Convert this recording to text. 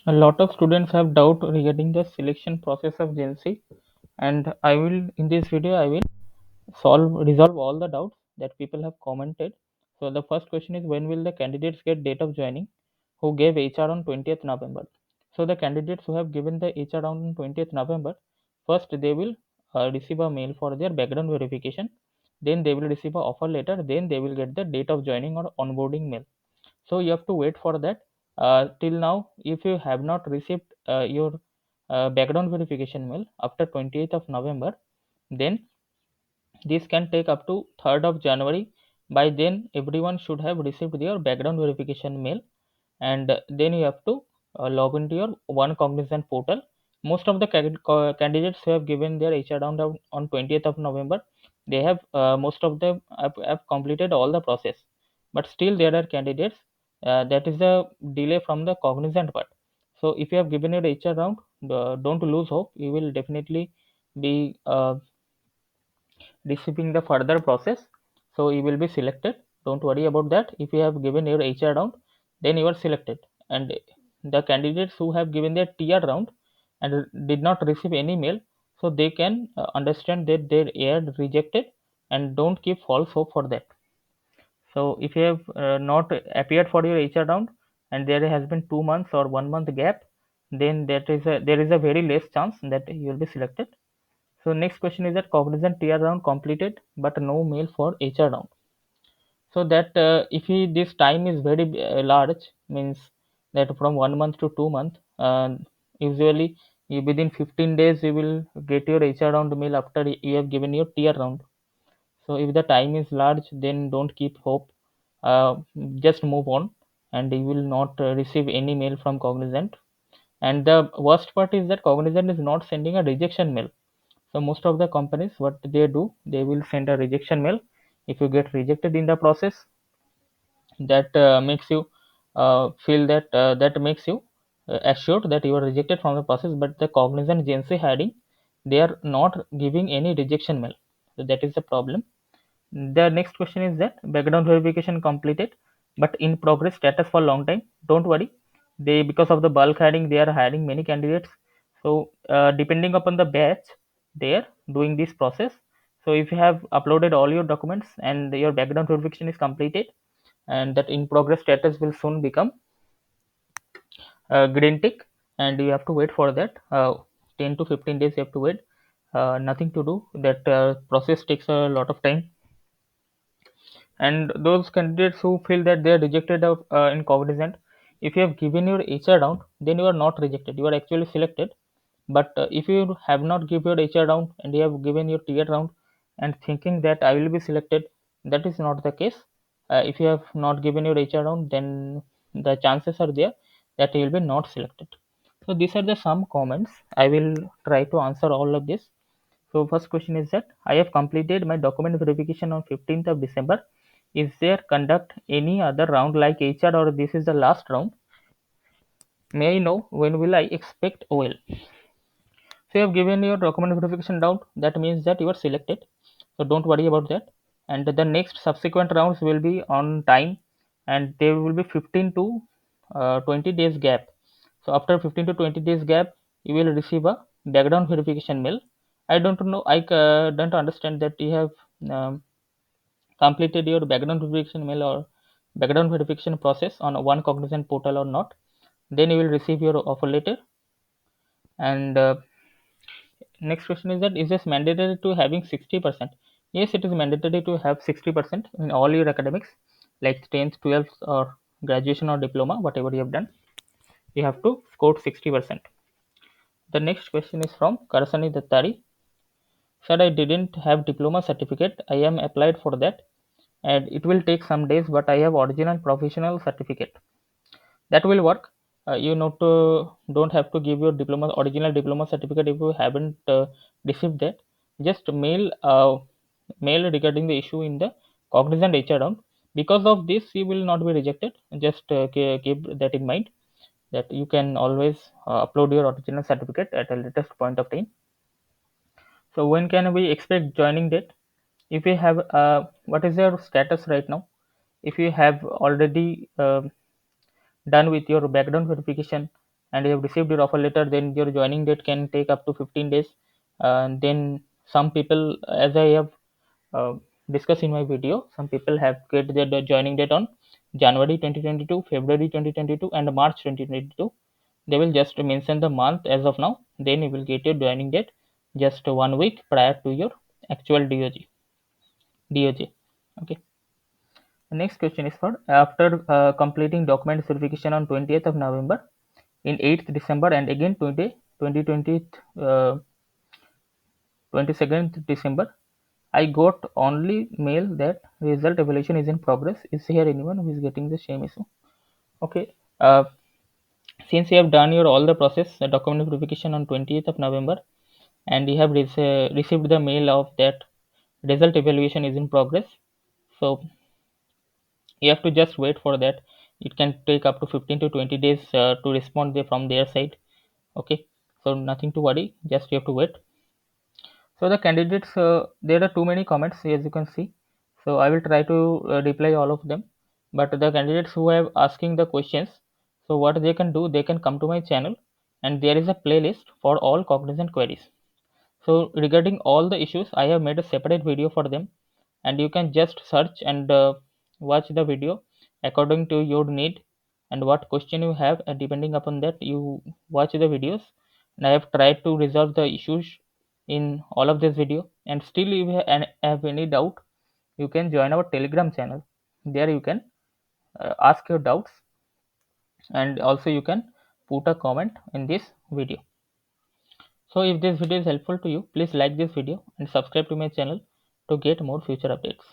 A lot of students have doubt regarding the selection process of Gen Z, and I will in this video I will resolve all the doubts that people have commented. So the first question is, when will the candidates get date of joining who gave HR on 20th November? So the candidates who have given the HR on 20th November, first they will receive a mail for their background verification, then they will receive a offer letter, then they will get the date of joining or onboarding mail. So you have to wait for that. Till now, if you have not received your background verification mail after 28th of November, then this can take up to 3rd of January. By then, everyone should have received their background verification mail, and then you have to log into your One Cognizant portal. Most of the candidates who have given their HR round on 20th of November, they have most of them have completed all the process, but still there are candidates that is the delay from the Cognizant part. So if you have given your HR round, don't lose hope. You will definitely be receiving the further process, so you will be selected. Don't worry about that. If you have given your HR round, then you are selected. And the candidates who have given their TR round and did not receive any mail, so they can understand that their air rejected, and don't keep false hope for that. So if you have not appeared for your HR round and there has been 2 months or 1 month gap, then there is a very less chance that you will be selected. So next question is that Cognizant TR round completed but no mail for HR round. So that if this time is very large, means that from 1 month to 2 month, usually within 15 days you will get your HR round mail after you have given your TR round. So if the time is large, then don't keep hope. Uh, just move on, and you will not receive any mail from Cognizant. And the worst part is that Cognizant is not sending a rejection mail. So most of the companies, what they do, they will send a rejection mail. If you get rejected in the process, that makes you feel that that makes you assured that you are rejected from the process. But the Cognizant agency hiring, they are not giving any rejection mail. So that is the problem. The next question is that background verification completed but in progress status for long time. Don't worry, they, because of the bulk hiring, they are hiring many candidates. So depending upon the batch, they are doing this process. So if you have uploaded all your documents and your background verification is completed, and that in progress status will soon become green tick, and you have to wait for that 10 to 15 days you have to wait. Nothing to do, that process takes a lot of time. And those candidates who feel that they are rejected in Cognizant, if you have given your HR round, then you are not rejected, you are actually selected. But if you have not given your HR round and you have given your TR round and thinking that I will be selected, that is not the case. If you have not given your HR round, then the chances are there that you will be not selected. So these are the some comments. I will try to answer all of this. So first question is that I have completed my document verification on 15th of December. Is there conduct any other round like HR, or this is the last round? May I know when will I expect OL? So you have given your document verification round. That means that you are selected. So don't worry about that. And the next subsequent rounds will be on time, and there will be 15 to 20 days gap. So after 15 to 20 days gap, you will receive a background verification mail. I don't know. I don't understand that you have um, completed your background verification mail or background verification process on One Cognizant portal or not. Then you will receive your offer letter. And next question is that, is this mandatory to having 60%? Yes, it is mandatory to have 60% in all your academics, like 10th, 12th, or graduation or diploma, whatever you have done. You have to score 60%. The next question is from Karasani Dattari. Said, I didn't have diploma certificate. I am applied for that, and it will take some days, but I have original professional certificate. That will work. You not to don't have to give your original diploma certificate if you haven't received that. Just mail regarding the issue in the Cognizant HR round. Because of this, you will not be rejected. Just keep that in mind, that you can always upload your original certificate at a latest point of time. So when can we expect joining date? If you have, what is your status right now? If you have already done with your background verification and you have received your offer letter, then your joining date can take up to 15 days. Then some people, as I have uh, discussed in my video, some people have get their joining date on January 2022, February 2022, and March 2022. They will just mention the month as of now, then you will get your joining date just 1 week prior to your actual DOJ. Okay. The next question is for after completing document verification on 20th of November, in 8th December, and again 2020 22nd December, I got only mail that result evaluation is in progress. Is here anyone who is getting the same issue? Okay. Since you have done your all the process document verification on 20th of November, and you have received the mail of that result evaluation is in progress, so you have to just wait for that. It can take up to 15 to 20 days to respond from their side. Okay, so nothing to worry, just you have to wait. So the candidates, there are too many comments as you can see, so I will try to reply all of them. But the candidates who have asking the questions, so what they can do, they can come to my channel, and there is a playlist for all cognizant queries. So regarding all the issues, I have made a separate video for them, and you can just search and watch the video according to your need and what question you have, and depending upon that you watch the videos. And I have tried to resolve the issues in all of this video. And still if you have any doubt, you can join our Telegram channel. There you can ask your doubts, and also you can put a comment in this video. So if this video is helpful to you, please like this video and subscribe to my channel to get more future updates.